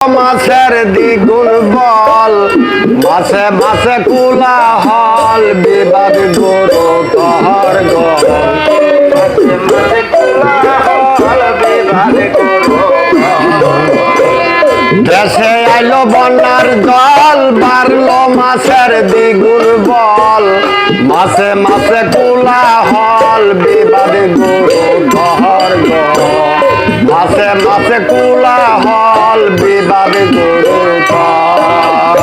মাছের দ্বিগুণ বল, মাছে মাছে কোলাহল, বিবাদ গরু কহর গল। দেশে আইলো বন্যার জল, বাড়লো মাছের দ্বিগুণ বল, মাছে মাছে কোলাহল, বিবাদ গরু কহর গল। মাছে মাছে কোলাহল, বিবাদ গরু কহর।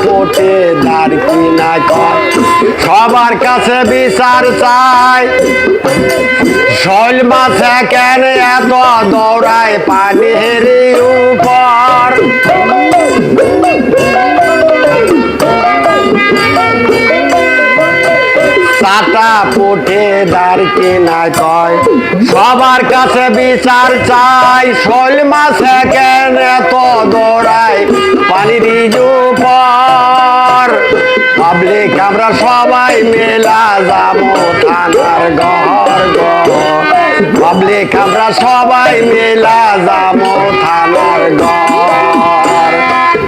পোটে দাঁড় কিনা কয়, সবার কাছে বিচার চাই। শৈল মাছে কেন এত দৌড়ায় পানির উপর? চাটা পোটে দাঁড় কিনা কয়, সবার কাছে বিচার চাই। শৈল মাছে কেন এত দৌড়ায় পানির উপর? পাবলিক আমরা সবাই মেলা যাবো থানার ঘর ঘর। পাবলিক আমরা সবাই মেলা যাবো থানার ঘর।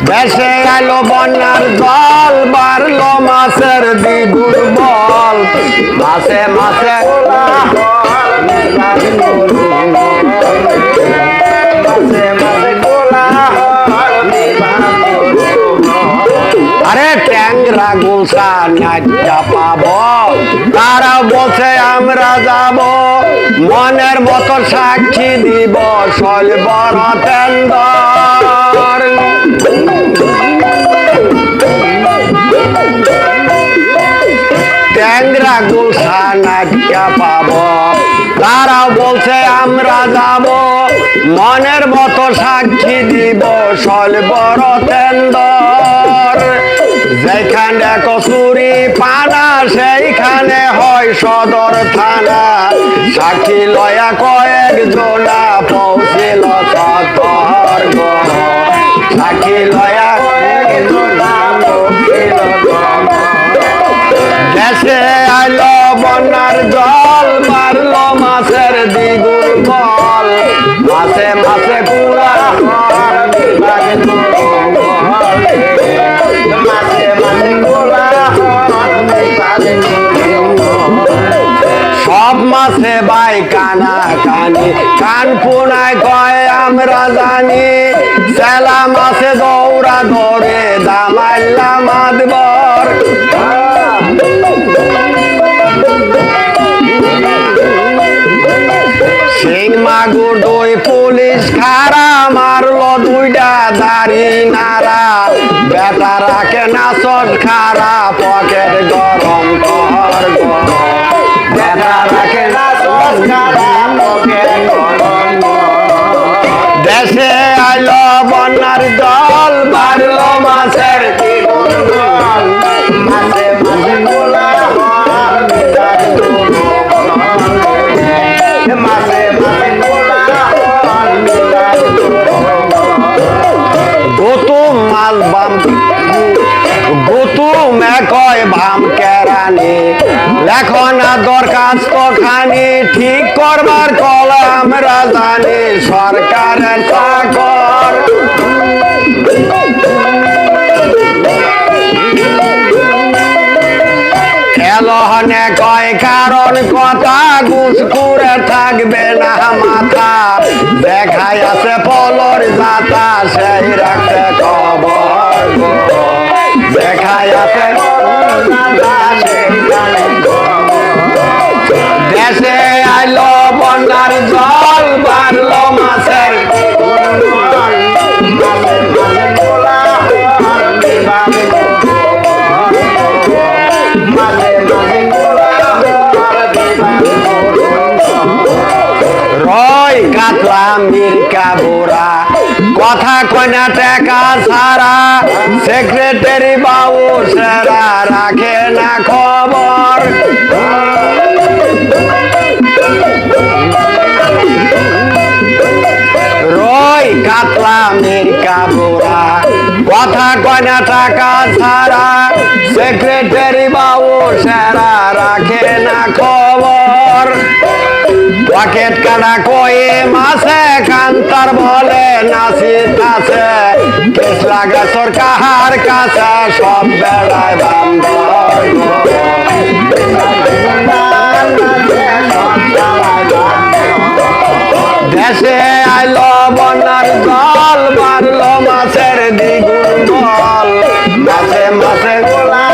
দেশে আইলো বন্যার জল, বাড়লো মাছের দ্বিগুণ বল, মাছে মাছে আরে ট্যাংরা গুলশা নাইটা পাব, তারা বলছে আমরা যাব। মনের মতো সাক্ষী দিব শৈল বড় টেন্ডার। ট্যাংরা গুলশা নাইটা পাব, তারা বলছে আমরা যাব। মনের মতো সাক্ষী দিব শৈল বড় টেন্ডার। যেখানে কচুরি পানা সেইখানে হয় সদর থানা। সাক্ষী লয়া কয়েক জনা পৌঁছিল সদর ঘর। সাক্ষী লয়া দেশে আইলো বন্যার জল, বাড়লো মাছের দ্বিগুণ বল, মাছে মাছে পুরা সব মাছে বাই কানা কানি, কান পুনায় কয় আমরা জানি। সেলা মাছে দৌড়া ধরে দামাইলা মাদবর। সিং মাগুর দুই পুলিশ খারা, মারলো দুইটা দাড়ি নারা। বেটা রাখে নাচট খারা, পকেট গরম কর গর। বেটা রাখে নাচট খারা, পকেট গরম কর। দেশে আইলো বন্যার জল, বাড়লো মাছের দ্বিগুণ বল, মাছে মাছে কোলাহল, বিবাদ গরু কহর। মাছে মাছে কোলাহল, বিবাদ গরু কহর। গৌতম মাছ বাম গৌতম কয় ভাম কেরানি, লেখো না দরখাস্ত খানি। ঠিক করবার কল আমরা জানি, সরকারের চাকর। এলহনে কয় কারণ কথা, ঘুষ করে থাকবে না মাথা। দেখাই আছে পলর যাতা, সেই রাখতে খবর। দেখাই আছে দেশে আইলো বন্যার জল, বাড়লো মাছের রয় কাতলা মির্কা বোরা, কথা কয়না টাকা ছাড়া। সেক্রেটারি বাবু সেরা রাখে না খবর। রয় কাতলা মির্কা বোরা, কথা কয় না টাকা ছাড়া, সেক্রেটারি বাবু সেরা রাখে না খবর। পকেট কাটা কয়ে মাসে কান্তার বলে নাসিত আছে, কেস লাগে সরকার কাছে সব বেড়ায় বান্দর। দেশে আইলো বন্যার জল, মারলো মাছের দ্বিগুণ বল, মাসে মাসে গোলা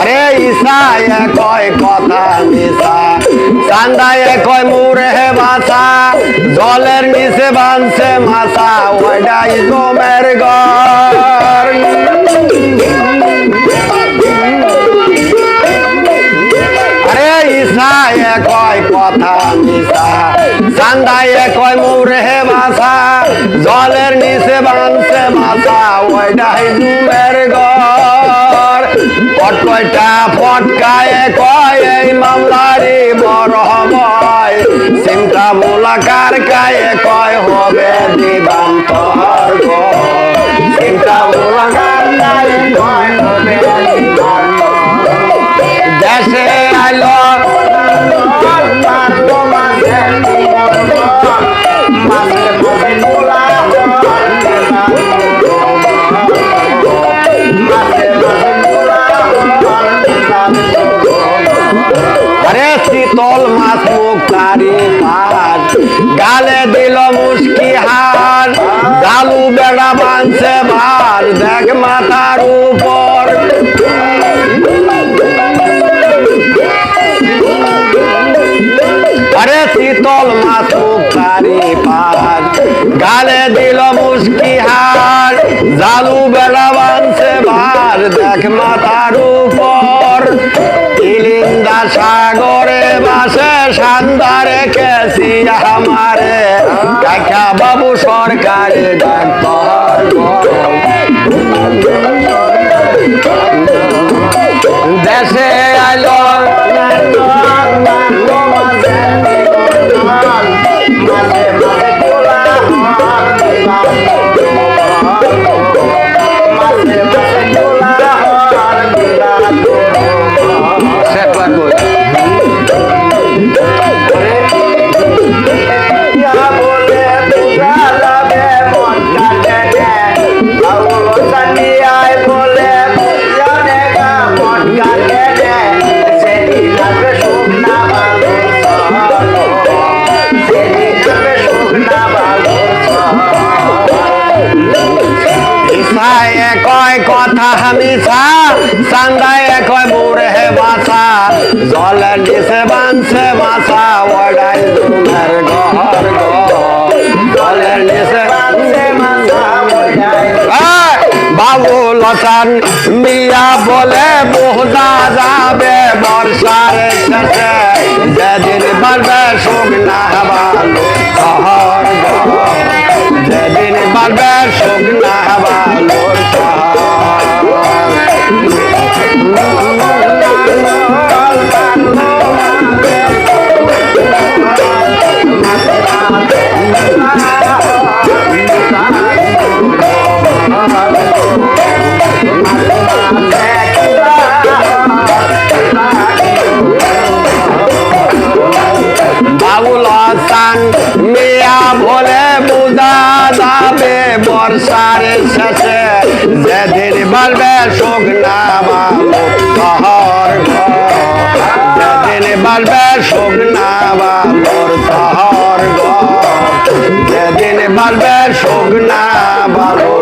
আরে ইসায় কয় কথা মিশা, চান্দায় কয় মুরে বাসা, জলের নিচে বাঁধছে মাছা, ওইটাই জমের ঘর। আরে ইসায় কয় কথা মিশা, চান্দায় কয় মুরে বাসা, জলের নিচে বাঁধছে মাছা, ওইটাই জমের ঘর। পটকয়টা ফটকায় কয় এই মামলারি বড় হয়, চিন্তা মোলাকার কায়ে কয় হবে দিবান্তর। চিন্তা মোলাকার কায়ে কয় হবে দেশে আইলো আরে শীতল মাছ মুক্তারি পাট, গালে দিল মুস্কি হার, জালু বেড়া বাঁধছে ভার, দেখ মাথার উপর। আরে শীতল মাছ মুক্তারি পাট, গালে দিল মুস্কি হার, জালু বেড়া বাঁধছে ভার, দেখ মাথার উপর। ইলিন্দা সাগরে বাসে সান্দারে কেসি আমারে, কাকা বাবু সরকারে ডাক্তার। দেশে আইলো কয় কথা মিছা, চান্দায় কয় মুরে বাসা, জলের নিচে বাঁধছে মাছা, ওটাই জমের ঘর। জলের নিচে বাঁধছে মাছা, বাবু লসান মিয়া বলে বোঝা যাবে বর্ষার শেষে, যেদিন বাড়বে শুকনা বালু শহর। যেদিন বাড়বে শুকনা বালু বাবুল হাসান মিয়া বলে বুঝা যাবে বর্ষার শেষে, যেদিন বাড়বে শুকনা বালু শহর। যেদিন বাড়বে শুকনা বালুর শহর, যেদিন বাড়বে শুকনা বালু।